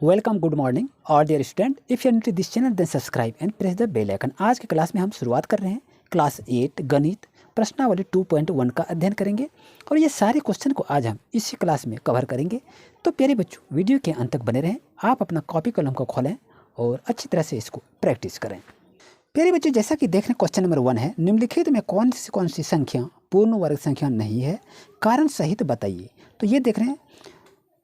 Welcome, good morning और dear student, if you new to this channel then subscribe and press the bell icon. आज की class में हम शुरुआत कर रहे हैं क्लास 8 गणित प्रश्नावली 2.1 का अध्ययन करेंगे और ये सारे क्वेश्चन को आज हम इसी क्लास में कवर करेंगे। तो प्यारे बच्चों, वीडियो के अंत तक बने रहें, आप अपना कॉपी कलम को खोलें और अच्छी तरह से इसको प्रैक्टिस करें। प्यारे बच्चों, जैसा कि देख रहे हैं क्वेश्चन नंबर 1 है, निम्नलिखित में कौन सी संख्या पूर्ण वर्ग संख्या नहीं है, कारण सहित बताइए। तो ये देख रहे हैं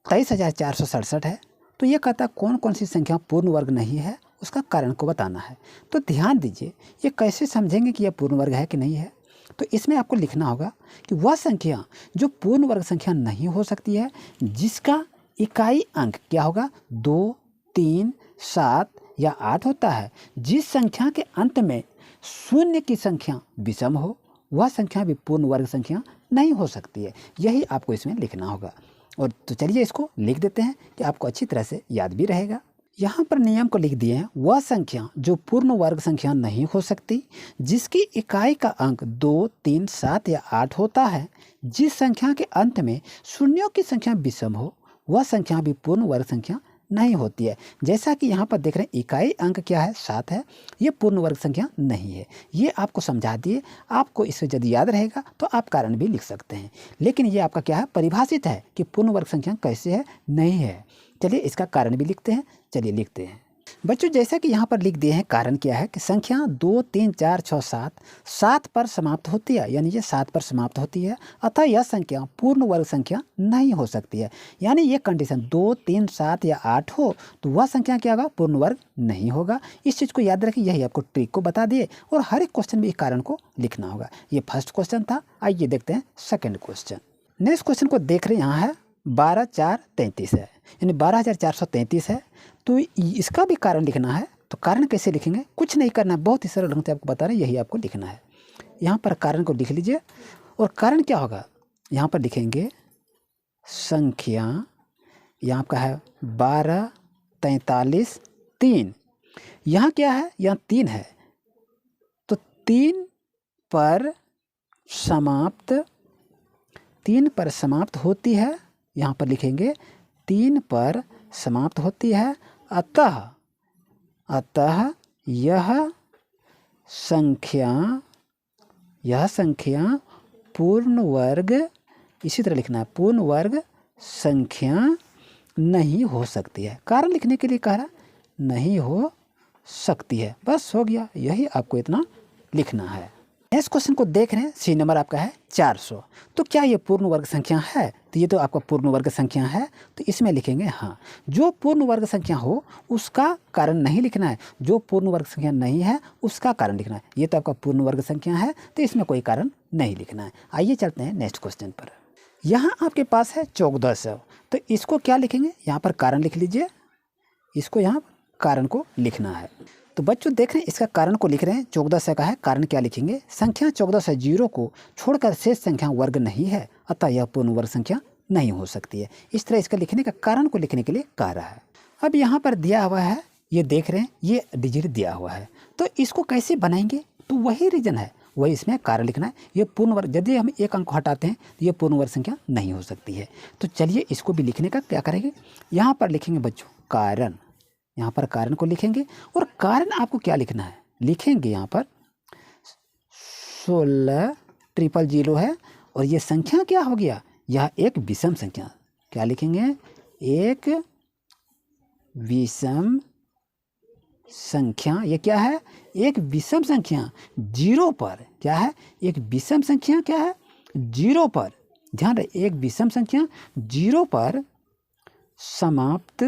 23,467 है। तो ये कहता है कौन सी संख्या पूर्ण वर्ग नहीं है, उसका कारण को बताना है। तो ध्यान दीजिए, ये कैसे समझेंगे कि यह पूर्ण वर्ग है कि नहीं है। तो इसमें आपको लिखना होगा कि वह संख्या जो पूर्ण वर्ग संख्या नहीं हो सकती है, जिसका इकाई अंक क्या होगा, 2, 3, 7 या 8 होता है, जिस संख्या के अंत में शून्य की संख्या विषम हो, वह संख्या भी पूर्ण वर्ग संख्या नहीं हो सकती है। यही आपको इसमें लिखना होगा। और तो चलिए इसको लिख देते हैं कि आपको अच्छी तरह से याद भी रहेगा। यहाँ पर नियम को लिख दिए हैं, वह संख्या जो पूर्ण वर्ग संख्या नहीं हो सकती, जिसकी इकाई का अंक 2, 3, 7 या 8 होता है, जिस संख्या के अंत में शून्यों की संख्या विषम हो, वह संख्या भी पूर्ण वर्ग संख्या नहीं होती है। जैसा कि यहाँ पर देख रहे हैं, इकाई अंक क्या है, 7 है, ये पूर्ण वर्ग संख्या नहीं है। ये आपको समझा दिए। आपको इससे यदि याद रहेगा तो आप कारण भी लिख सकते हैं, लेकिन ये आपका क्या है, परिभाषित है कि पूर्ण वर्ग संख्या कैसे है, नहीं है। चलिए इसका कारण भी लिखते हैं। चलिए लिखते हैं बच्चों, जैसा कि यहाँ पर लिख दिए हैं, कारण क्या है कि संख्या 2, 3, 4, 6, 7 पर समाप्त होती है, यानी ये 7 पर समाप्त होती है, अतः यह संख्या पूर्ण वर्ग संख्या नहीं हो सकती है। यानी ये कंडीशन 2, 3, 7 या 8 हो तो वह संख्या क्या होगा, पूर्ण वर्ग नहीं होगा। इस चीज़ को याद रखिए, यही आपको ट्रिक को बता दिए और हर एक क्वेश्चन में इस कारण को लिखना होगा। ये फर्स्ट क्वेश्चन था। आइए देखते हैं सेकेंड क्वेश्चन। नेक्स्ट क्वेश्चन को देख रहे हैं, यहाँ है 12,433 है, यानी 12,433 है। तो इसका भी कारण लिखना है। तो कारण कैसे लिखेंगे, कुछ नहीं करना है, बहुत ही सरल ढंग से आपको बता रहे हैं, यही आपको लिखना है। यहाँ पर कारण को लिख लीजिए और कारण क्या होगा, यहाँ पर लिखेंगे संख्या, यहाँ का है 12, 43, 3। यहाँ क्या है, यहाँ 3 है, तो 3 पर समाप्त होती है। यहाँ पर लिखेंगे 3 पर समाप्त होती है, अतः यह संख्या पूर्ण वर्ग, इसी तरह लिखना है, पूर्ण वर्ग संख्या नहीं हो सकती है। कारण लिखने के लिए कह रहा, नहीं हो सकती है, बस हो गया, यही आपको इतना लिखना है। नेक्स्ट क्वेश्चन को देख रहे हैं, सी नंबर आपका है 400। तो क्या ये पूर्ण वर्ग संख्या है, तो ये तो आपका पूर्ण वर्ग संख्या है। तो इसमें लिखेंगे हाँ, जो पूर्ण वर्ग संख्या हो उसका कारण नहीं लिखना है, जो पूर्ण वर्ग संख्या नहीं है उसका कारण लिखना है। ये तो आपका पूर्ण वर्ग संख्या है, तो इसमें कोई कारण नहीं लिखना है। आइए चलते हैं नेक्स्ट क्वेश्चन पर। यहाँ आपके पास है 1400, तो इसको क्या लिखेंगे, यहाँ पर कारण लिख लीजिए, इसको यहाँ कारण को लिखना है। तो बच्चों देख रहे हैं, इसका कारण को लिख रहे हैं, 1400 का है, कारण क्या लिखेंगे, संख्या 1400 0 को छोड़कर शेष संख्या वर्ग नहीं है, अतः यह पूर्ण वर्ग संख्या नहीं हो सकती है। इस तरह इसका लिखने का कारण को लिखने के लिए कह रहा है। अब यहाँ पर दिया हुआ है, ये देख रहे हैं, ये डिजिट दिया हुआ है, तो इसको कैसे बनाएंगे, तो वही रीजन है, वही इसमें कारण लिखना है। ये पूर्ण वर्ग, यदि हम एक अंक हटाते हैं तो ये पूर्ण वर्ग संख्या नहीं हो सकती है। तो चलिए इसको भी लिखने का क्या करेंगे, यहाँ पर लिखेंगे बच्चों कारण, यहाँ पर कारण को लिखेंगे और कारण आपको क्या लिखना है, लिखेंगे यहाँ पर 16,000 है और ये संख्या क्या हो गया, यह एक विषम संख्या, क्या लिखेंगे, एक विषम संख्या। ये क्या है, एक विषम संख्या 0 पर, क्या है, एक विषम संख्या क्या है, 0 पर, ध्यान रहे, एक विषम संख्या 0 पर समाप्त,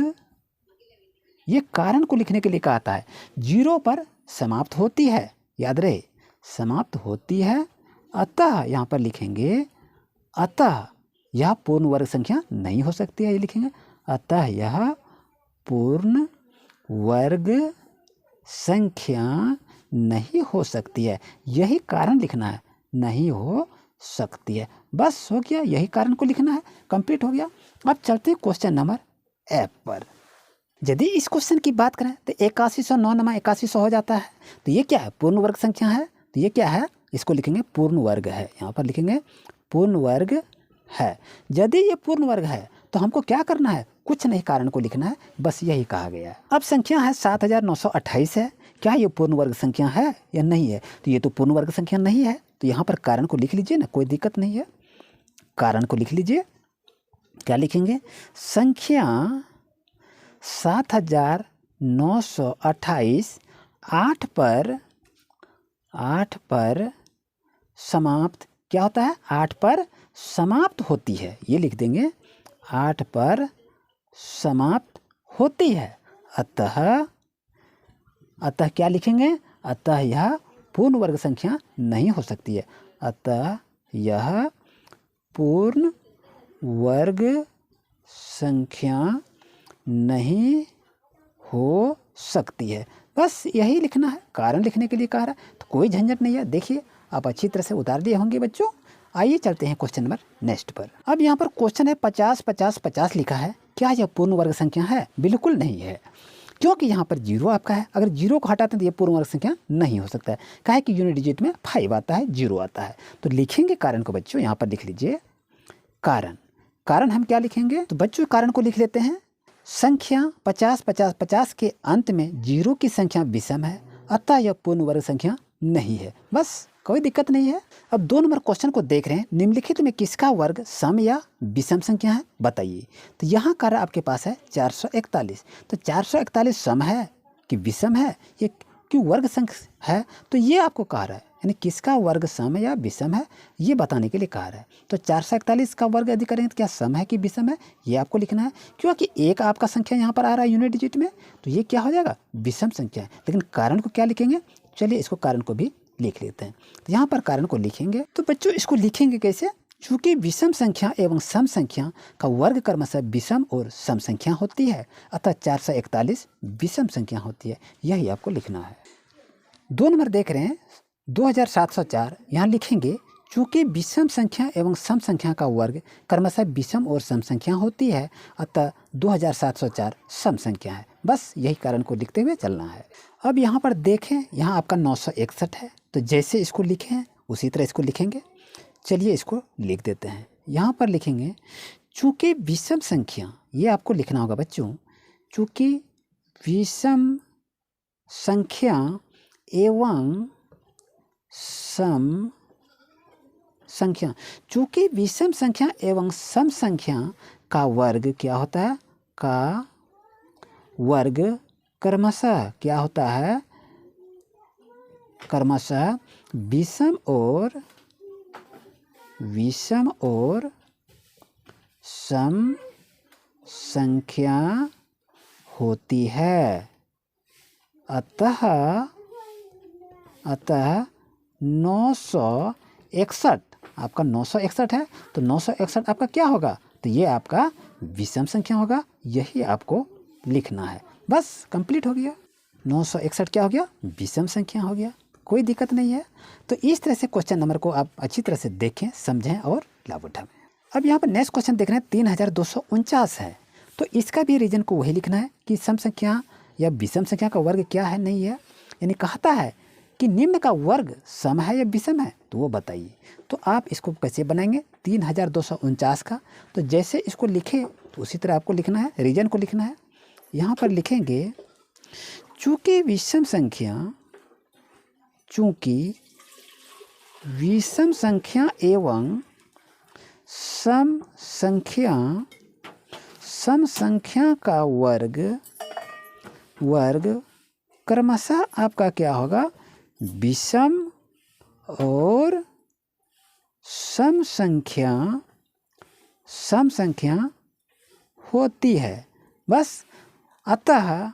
ये कारण को लिखने के लिए कहा आता है, 0 पर समाप्त होती है, याद रहे समाप्त होती है, अतः यहाँ पर लिखेंगे, अतः यह पूर्ण वर्ग संख्या नहीं हो सकती है, ये लिखेंगे, अतः यह पूर्ण वर्ग संख्या नहीं हो सकती है। यही कारण लिखना है, नहीं हो सकती है, बस हो गया, यही कारण को लिखना है, कंप्लीट हो गया। अब चलते हैं क्वेश्चन नंबर एफ पर। यदि इस क्वेश्चन की बात करें तो 8109 नमा 8100 हो जाता है। तो ये क्या है, पूर्ण वर्ग संख्या है, तो ये क्या है, इसको लिखेंगे पूर्ण वर्ग है, यहाँ पर लिखेंगे पूर्ण वर्ग है। यदि ये पूर्ण वर्ग है तो हमको क्या करना है, कुछ नहीं कारण को लिखना है, बस यही कहा गया है। अब संख्या है 7928 है, क्या ये पूर्ण वर्ग संख्या है या नहीं है? तो ये तो पूर्ण वर्ग संख्या नहीं है, तो यहाँ पर कारण को लिख लीजिए ना, कोई दिक्कत नहीं है। कारण को लिख लीजिए, क्या लिखेंगे? संख्या 7928 8 पर समाप्त क्या होता है? 8 पर समाप्त होती है, ये लिख देंगे, 8 पर समाप्त होती है। अतः क्या लिखेंगे? अतः यह पूर्ण वर्ग संख्या नहीं हो सकती है। अतः यह पूर्ण वर्ग संख्या नहीं हो सकती है, बस यही लिखना है। कारण लिखने के लिए कह रहा है, तो कोई झंझट नहीं है। देखिए आप अच्छी तरह से उतार दिए होंगे बच्चों। आइए चलते हैं क्वेश्चन नंबर नेक्स्ट पर। अब यहाँ पर क्वेश्चन है 50 50 50 लिखा है, क्या यह पूर्ण वर्ग संख्या है? बिल्कुल नहीं है, क्योंकि यहाँ पर 0 आपका है। अगर 0 को हटाते हैं तो ये पूर्ण वर्ग संख्या नहीं हो सकता है। कहा है कि यूनिट डिजिट में 5 आता है, 0 आता है। तो लिखेंगे कारण को बच्चों, यहाँ पर लिख लीजिए कारण हम क्या लिखेंगे? तो बच्चों कारण को लिख लेते हैं, संख्या 50 50 50 के अंत में 0 की संख्या विषम है, अतः यह पूर्ण वर्ग संख्या नहीं है, बस कोई दिक्कत नहीं है। अब 2 नंबर क्वेश्चन को देख रहे हैं, निम्नलिखित में किसका वर्ग सम या विषम संख्या है, बताइए। तो यहाँ कार्य आपके पास है 441। तो 441 सम है कि विषम है, ये क्यों वर्ग संख्या है, तो ये आपको कह रहा है, यानी किसका वर्ग सम या विषम है, ये बताने के लिए कहा रहा है। तो 441 का वर्ग यदि करेंगे तो क्या सम है कि विषम है, ये आपको लिखना है। क्योंकि एक आपका संख्या यहाँ पर आ रहा है यूनिट डिजिट में, तो ये क्या हो जाएगा? विषम संख्या है। लेकिन कारण को क्या लिखेंगे? चलिए इसको कारण को भी लिख लेते हैं। तो यहाँ पर कारण को लिखेंगे, तो बच्चों इसको लिखेंगे कैसे? चूँकि विषम संख्या एवं सम संख्या का वर्ग क्रमशः विषम और सम संख्या होती है, अतः 441 विषम संख्या होती है, यही आपको लिखना है। 2 नंबर देख रहे हैं 2704, यहाँ लिखेंगे चूँकि विषम संख्या एवं सम संख्या का वर्ग क्रमशः विषम और सम संख्या होती है, अतः 2704 सम संख्या है, बस यही कारण को लिखते हुए चलना है। अब यहाँ पर देखें, यहाँ आपका 961 है, तो जैसे इसको लिखे हैं उसी तरह इसको लिखेंगे। चलिए इसको लिख देते हैं। यहाँ पर लिखेंगे चूँकि विषम संख्या, ये आपको लिखना होगा बच्चों, चूँकि विषम संख्या एवं सम संख्या, चूँकि विषम संख्या एवं सम संख्या का वर्ग क्या होता है? का वर्ग क्रमशः क्या होता है? क्रमशः विषम और सम संख्या होती है, अतः 961 आपका 961 है, तो 961 आपका क्या होगा? तो ये आपका विषम संख्या होगा, यही आपको लिखना है, बस कंप्लीट हो गया। 961 क्या हो गया? विषम संख्या हो गया, कोई दिक्कत नहीं है। तो इस तरह से क्वेश्चन नंबर को आप अच्छी तरह से देखें, समझें और लाभ उठाएं। अब यहाँ पर नेक्स्ट क्वेश्चन देख रहे हैं 3249 है, तो इसका भी रीजन को वही लिखना है कि सम संख्या या विषम संख्या का वर्ग क्या है, नहीं है। यानी कहता है कि निम्न का वर्ग सम है या विषम है, तो वो बताइए। तो आप इसको कैसे बनाएंगे? 3249 का, तो जैसे इसको लिखे तो उसी तरह आपको लिखना है, रीजन को लिखना है। यहाँ पर लिखेंगे चूँकि विषम संख्या एवं सम संख्या का वर्ग क्रमशः आपका क्या होगा? विषम और सम संख्या होती है, बस। अतः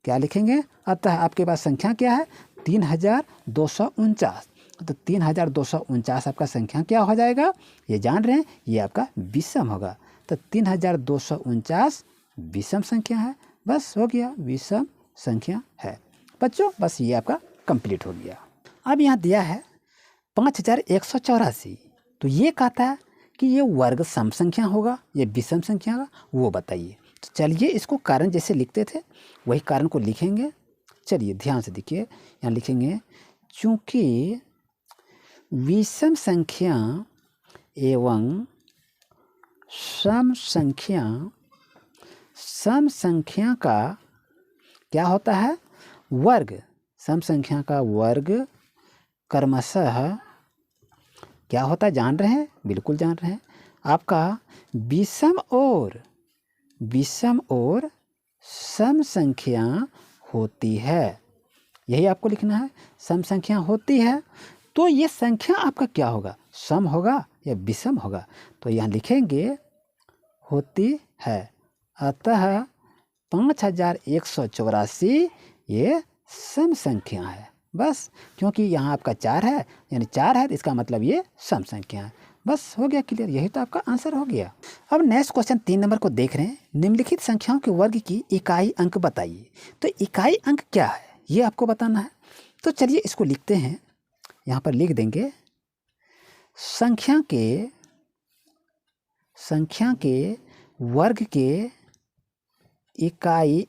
क्या लिखेंगे? अतः आपके पास संख्या क्या है? 3249। तो 3249 आपका संख्या क्या हो जाएगा? ये जान रहे हैं, ये आपका विषम होगा। तो 3249 विषम संख्या है, बस हो गया, विषम संख्या है बच्चों, बस ये आपका कंप्लीट हो गया। अब यहाँ दिया है 5184, तो ये कहता है कि ये वर्ग सम संख्या होगा, ये विषम संख्या होगा, वो बताइए। तो चलिए इसको कारण जैसे लिखते थे वही कारण को लिखेंगे। चलिए ध्यान से देखिए, यहाँ लिखेंगे चूँकि विषम संख्या एवं सम संख्या सम संख्या का क्या होता है, वर्ग। सम संख्या का वर्ग क्रमशः क्या होता है, जान रहे हैं, बिल्कुल जान रहे हैं। आपका विषम और सम संख्या होती है, यही आपको लिखना है। सम संख्या होती है तो ये संख्या आपका क्या होगा, सम होगा या विषम होगा। तो यहाँ लिखेंगे होती है, अतः 5184 ये सम संख्या है। बस, क्योंकि यहाँ आपका 4 है, यानी 4 है तो इसका मतलब ये सम संख्या है। बस हो गया क्लियर, यही तो आपका आंसर हो गया। अब नेक्स्ट क्वेश्चन 3 नंबर को देख रहे हैं। निम्नलिखित संख्याओं के वर्ग की इकाई अंक बताइए। तो इकाई अंक क्या है ये आपको बताना है। तो चलिए इसको लिखते हैं, यहाँ पर लिख देंगे संख्या के वर्ग के इकाई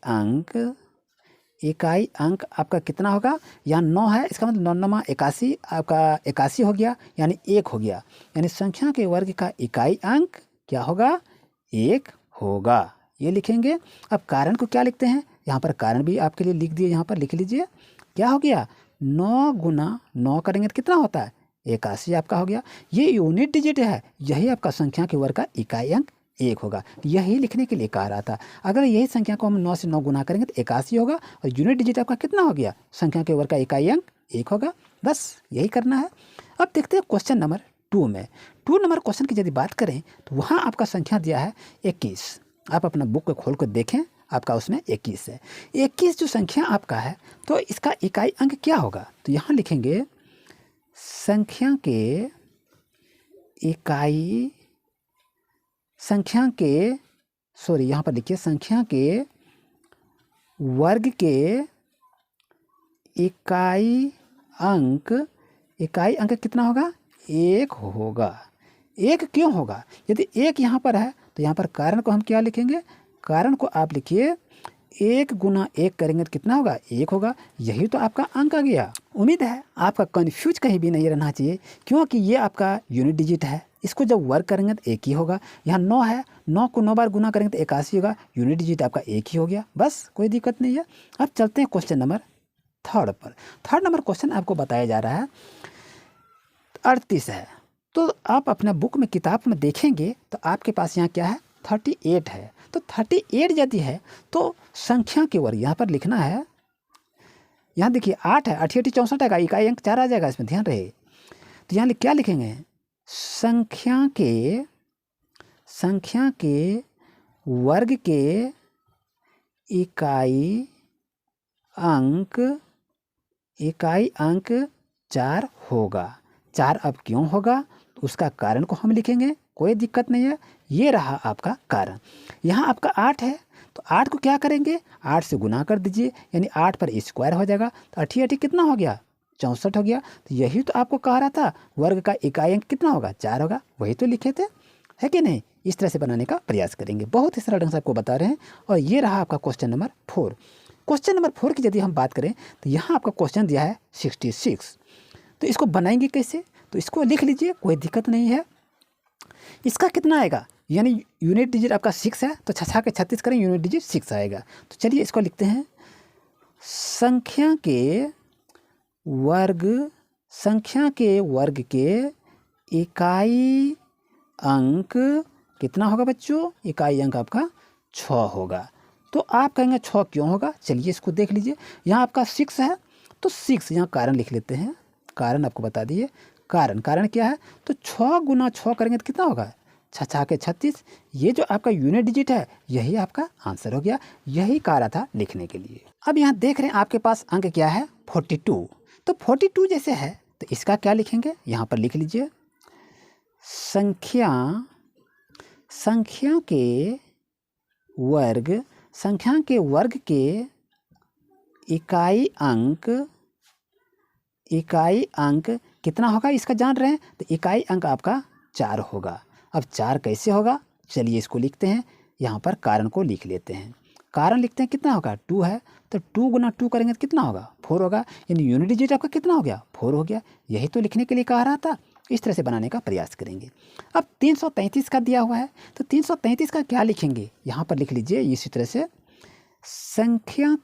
अंक आपका कितना होगा, यहाँ 9 है, इसका मतलब 9 81, आपका 81 हो गया, यानी 1 हो गया। यानी संख्या के वर्ग का इकाई अंक क्या होगा, 1 होगा, ये लिखेंगे। अब कारण को क्या लिखते हैं, यहाँ पर कारण भी आपके लिए लिख दिए, यहाँ पर लिख लीजिए। क्या हो गया, 9 गुना 9 करेंगे तो कितना होता है, 81 आपका हो गया। ये यूनिट डिजिट है, यही आपका संख्या के वर्ग का इकाई अंक 1 होगा, यही लिखने के लिए कह रहा था। अगर यही संख्या को हम 9 से 9 गुना करेंगे तो 81 होगा, और यूनिट डिजिट आपका कितना हो गया, संख्या के वर्ग का इकाई अंक 1 होगा। बस यही करना है। अब देखते हैं क्वेश्चन नंबर 2 में। 2 नंबर क्वेश्चन की यदि बात करें तो वहाँ आपका संख्या दिया है 21। आप अपना बुक को खोल कर देखें, आपका उसमें 21 है। 21 जो संख्या आपका है तो इसका इकाई अंक क्या होगा। तो यहाँ लिखेंगे संख्या के यहाँ पर लिखिए संख्या के वर्ग के इकाई अंक कितना होगा, 1 होगा। 1 क्यों होगा, यदि 1 यहाँ पर है तो यहाँ पर कारण को हम क्या लिखेंगे, कारण को आप लिखिए 1 गुना 1 करेंगे तो कितना होगा, 1 होगा। यही तो आपका अंक आ गया। उम्मीद है आपका कन्फ्यूज कहीं भी नहीं रहना चाहिए, क्योंकि ये आपका यूनिट डिजिट है, इसको जब वर्क करेंगे तो 1 ही होगा। यहाँ 9 है, 9 को 9 बार गुना करेंगे तो 81 होगा, यूनिट डिजिट आपका 1 ही हो गया। बस कोई दिक्कत नहीं है। अब चलते हैं क्वेश्चन नंबर 3 पर। 3 नंबर क्वेश्चन आपको बताया जा रहा है 38 है। तो आप अपना बुक में किताब में देखेंगे तो आपके पास यहाँ क्या है, 38 है। तो 38 यदि है तो संख्या के वर्ग यहाँ पर लिखना है। यहाँ देखिए 8 है, 8 8 64 है, इकाई अंक 4 आ जाएगा, इसमें ध्यान रहे। तो यहाँ क्या लिखेंगे, संख्या के वर्ग के इकाई अंक 4 होगा। 4 अब क्यों होगा, तो उसका कारण को हम लिखेंगे, कोई दिक्कत नहीं है। ये रहा आपका कारण। यहाँ आपका 8 है तो 8 को क्या करेंगे, 8 से गुना कर दीजिए, यानी 8 पर स्क्वायर हो जाएगा। तो 8 8 कितना हो गया, 64 हो गया। तो यही तो आपको कह रहा था, वर्ग का इकाई अंक कितना होगा, 4 होगा, वही तो लिखे थे, है कि नहीं। इस तरह से बनाने का प्रयास करेंगे, बहुत ही सरल ढंग से आपको बता रहे हैं। और ये रहा आपका क्वेश्चन नंबर 4। क्वेश्चन नंबर 4 की यदि हम बात करें तो यहाँ आपका क्वेश्चन दिया है 66। तो इसको बनाएंगे कैसे, तो इसको लिख लीजिए, कोई दिक्कत नहीं है। इसका कितना आएगा, यानी यूनिट डिजिट आपका 6 है तो 6 के 36 करें, यूनिट डिजिट 6 आएगा। तो चलिए इसको लिखते हैं, संख्या के वर्ग के इकाई अंक कितना होगा बच्चों, इकाई अंक आपका 6 होगा। तो आप कहेंगे 6 क्यों होगा, चलिए इसको देख लीजिए। यहाँ आपका 6 है तो 6 यहाँ कारण लिख लेते हैं, कारण आपको बता दिए। कारण क्या है, तो 6 गुना 6 करेंगे तो कितना होगा, 6 के 36। ये जो आपका यूनिट डिजिट है यही आपका आंसर हो गया, यही कारण था लिखने के लिए। अब यहाँ देख रहे हैं आपके पास अंक क्या है, 42। तो 42 जैसे है तो इसका क्या लिखेंगे, यहाँ पर लिख लीजिए, संख्या के वर्ग के इकाई अंक कितना होगा, इसका जान रहे हैं। तो इकाई अंक आपका 4 होगा। अब 4 कैसे होगा, चलिए इसको लिखते हैं, यहाँ पर कारण को लिख लेते हैं। कारण लिखते हैं, कितना होगा, 2 है तो 2 गुना 2 करेंगे तो कितना होगा, 4 होगा। यानी यूनिट डिजिट आपका कितना हो गया, 4 हो गया। यही तो लिखने के लिए कह रहा था, इस तरह से बनाने का प्रयास करेंगे। अब 333 का दिया हुआ है, तो 333 का क्या लिखेंगे, यहाँ पर लिख लीजिए इसी तरह से, संख्या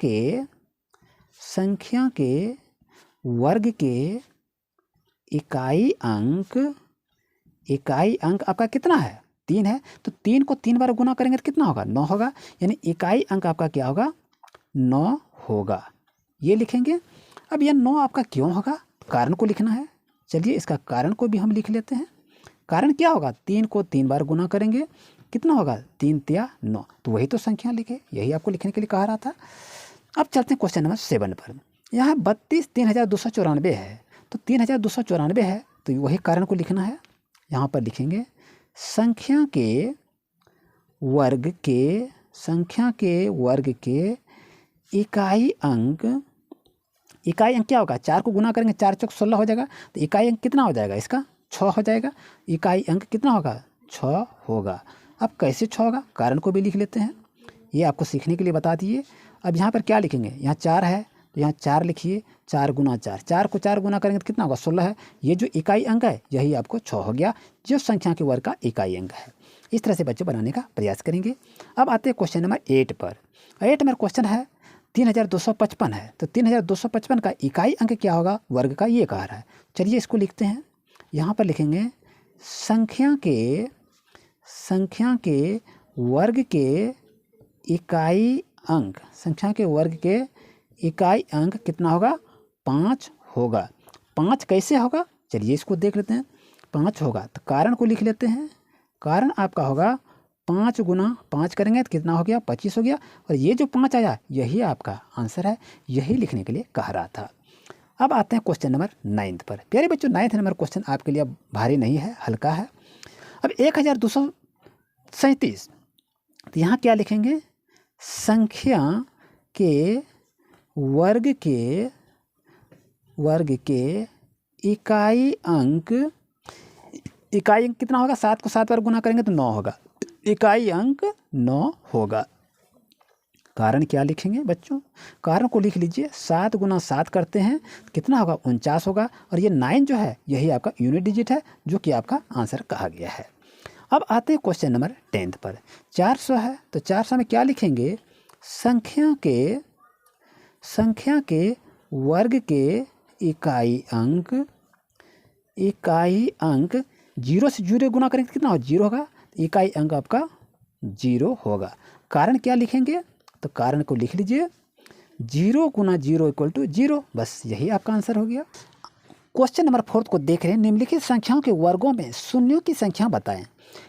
के वर्ग के इकाई अंक आपका कितना है, 3 है, तो 3 को 3 बार गुना करेंगे तो कितना होगा, 9 होगा, यानी इकाई अंक आपका क्या होगा, 9 होगा, ये लिखेंगे। अब यह 9 आपका क्यों होगा, कारण को लिखना है। चलिए इसका कारण को भी हम लिख लेते हैं। कारण क्या होगा, 3 को 3 बार गुना करेंगे कितना होगा, 3 तिया 9, तो वही तो संख्या लिखे, यही आपको लिखने के लिए कहा रहा था। अब चलते हैं क्वेश्चन नंबर 7 पर। यहाँ 32 3294 है, तो 3294 है, तो वही कारण को लिखना है। यहाँ पर लिखेंगे संख्या के वर्ग के इकाई अंक क्या होगा, 4 को गुना करेंगे 4 चौक 16 हो जाएगा, तो इकाई अंक कितना हो जाएगा इसका, 6 हो जाएगा, इकाई अंक कितना होगा, 6 होगा। अब कैसे 6 होगा, कारण को भी लिख लेते हैं, ये आपको सीखने के लिए बता दिए। अब यहाँ पर क्या लिखेंगे, यहाँ 4 है तो यहाँ 4 लिखिए, 4 गुना 4, 4 को 4 गुना करेंगे तो कितना होगा, 16 है, ये जो इकाई अंक है यही आपको 6 हो गया, जो संख्या के वर्ग का इकाई अंक है। इस तरह से बच्चे बनाने का प्रयास करेंगे। अब आते हैं क्वेश्चन नंबर 8 पर। 8 में क्वेश्चन है 3255 है, तो 3255 का इकाई अंक क्या होगा, वर्ग का, ये कह रहा है। चलिए इसको लिखते हैं। यहाँ पर लिखेंगे संख्या के वर्ग के इकाई अंक कितना होगा, 5 होगा। 5 कैसे होगा, चलिए इसको देख लेते हैं। 5 होगा तो कारण को लिख लेते हैं। कारण आपका होगा 5 गुना 5 करेंगे तो कितना हो गया, 25 हो गया, और ये जो 5 आया यही आपका आंसर है, यही लिखने के लिए कह रहा था। अब आते हैं क्वेश्चन नंबर 9 पर। प्यारे बच्चों 9 नंबर क्वेश्चन आपके लिए भारी नहीं है, हल्का है। अब 1237, तो यहाँ क्या लिखेंगे, संख्या के वर्ग के इकाई अंक कितना होगा, 7 को 7 बार गुना करेंगे तो 9 होगा, इकाई अंक 9 होगा। कारण क्या लिखेंगे बच्चों, कारण को लिख लीजिए, 7 गुना 7 करते हैं कितना होगा, 49 होगा, और ये 9 जो है यही आपका यूनिट डिजिट है, जो कि आपका आंसर कहा गया है। अब आते हैं क्वेश्चन नंबर 10 पर। 400 है, तो 400 में क्या लिखेंगे, संख्या के वर्ग के इकाई अंक 0 से 0 गुना करेंगे कितना होगा, 0 होगा, इकाई अंक आपका 0 होगा। कारण क्या लिखेंगे, तो कारण को लिख लीजिए, 0 गुना 0 इक्वल टू 0, बस यही आपका आंसर हो गया। क्वेश्चन नंबर 4 को देख रहे हैं। निम्नलिखित संख्याओं के वर्गों में शून्यों की संख्या बताएं।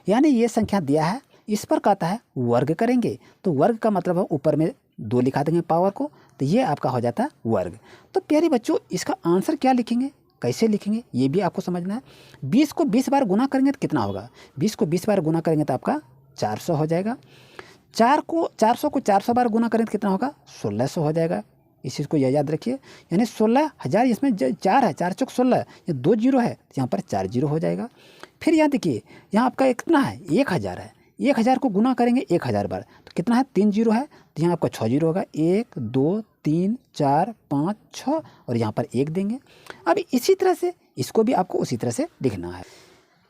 यानी ये संख्या दिया है, इस पर कहता है वर्ग करेंगे, तो वर्ग का मतलब है ऊपर में 2 लिखा देंगे पावर को, तो ये आपका हो जाता है वर्ग। तो प्यारे बच्चों इसका आंसर क्या लिखेंगे, कैसे लिखेंगे, ये भी आपको समझना है। 20 को 20 बार गुना करेंगे तो कितना होगा, 20 को 20 बार गुना करेंगे तो आपका 400 हो जाएगा। 400 को 400 बार गुना करेंगे तो कितना होगा, 1600 हो जाएगा। इस चीज़ को याद रखिए, यानी 16,000, इसमें 4 है, 4 चौक 16, ये 2 जीरो है, तो यहाँ पर 4 जीरो हो जाएगा। फिर यहाँ देखिए, यहाँ आपका कितना है, 1000 है, 1000 को गुना करेंगे 1000 बार तो कितना है, 3 जीरो है, तो यहाँ आपका 6 जीरो होगा, 1 2 3 4 5 6, और यहाँ पर 1 देंगे। अब इसी तरह से इसको भी आपको उसी तरह से लिखना है।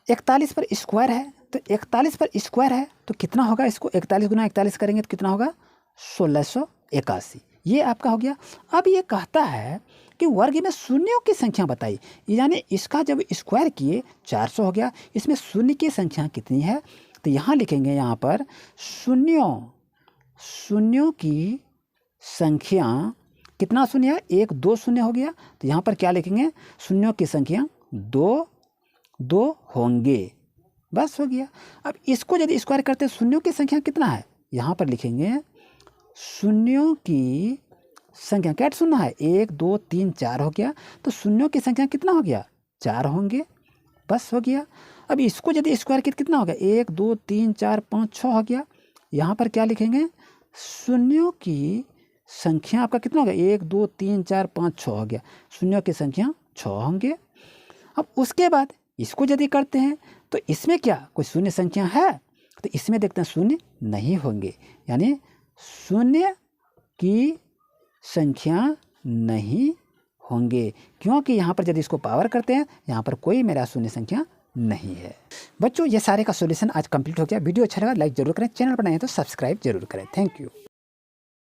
41 पर स्क्वायर है, तो 41 पर स्क्वायर है तो कितना होगा, इसको 41 गुना 41 करेंगे तो कितना होगा, 1681, ये आपका हो गया। अब ये कहता है कि वर्ग में शून्यों की संख्या बताई, यानी इसका जब स्क्वायर किए 400 हो गया, इसमें शून्य की संख्या कितनी है, तो यहाँ लिखेंगे, यहाँ पर शून्यों की संख्या, कितना शून्य है, 1 2 शून्य हो गया, तो यहाँ पर क्या लिखेंगे, शून्यों की संख्या 2 होंगे, बस हो गया। अब इसको यदि स्क्वायर करते हैं, शून्यों की संख्या कितना है, यहाँ पर लिखेंगे शून्यों की संख्या, क्या शून्य है, 1 2 3 4 हो गया, तो शून्यों की संख्या कितना हो गया, 4 होंगे, बस हो गया। अब इसको यदि स्क्वायर किया कितना हो गया, 1 2 3 4 5 6 हो गया। यहाँ पर क्या लिखेंगे, शून्यों की संख्या आपका कितना हो गया, 1 2 3 4 5 6 हो गया, शून्यों की संख्या 6 होंगे। अब उसके बाद इसको यदि करते हैं तो इसमें क्या कोई शून्य संख्या है, तो इसमें देखते हैं शून्य नहीं होंगे, यानी शून्य की संख्या नहीं होंगे, क्योंकि यहाँ पर यदि इसको पावर करते हैं यहाँ पर कोई मेरा शून्य संख्या नहीं है। बच्चों ये सारे का सॉल्यूशन आज कंप्लीट हो गया। वीडियो अच्छा लगा लाइक जरूर करें, चैनल पर नए हैं तो सब्सक्राइब जरूर करें। Thank you.